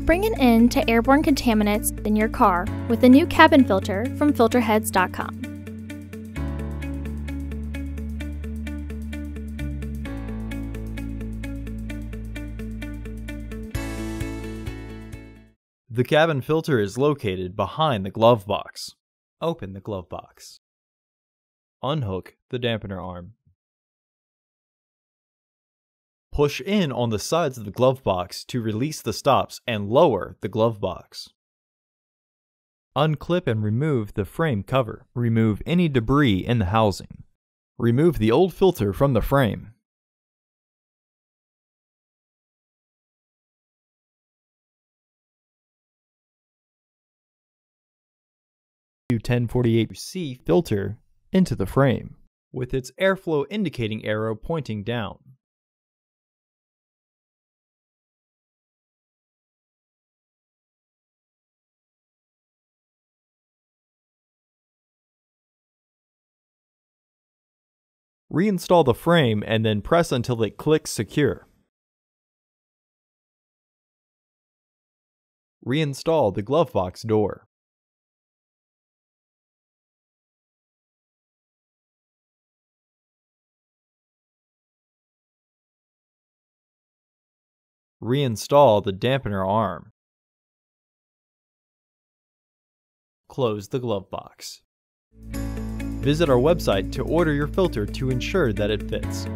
bring an end to airborne contaminants in your car with the new cabin filter from Filterheads.com. The cabin filter is located behind the glove box. Open the glove box. Unhook the dampener arm. Push in on the sides of the glove box to release the stops and lower the glove box. Unclip and remove the frame cover. Remove any debris in the housing. Remove the old filter from the frame. AQ1048C filter into the frame, with its airflow indicating arrow pointing down. Reinstall the frame and then press until it clicks secure. Reinstall the glove box door. Reinstall the dampener arm. Close the glove box. Visit our website to order your filter to ensure that it fits.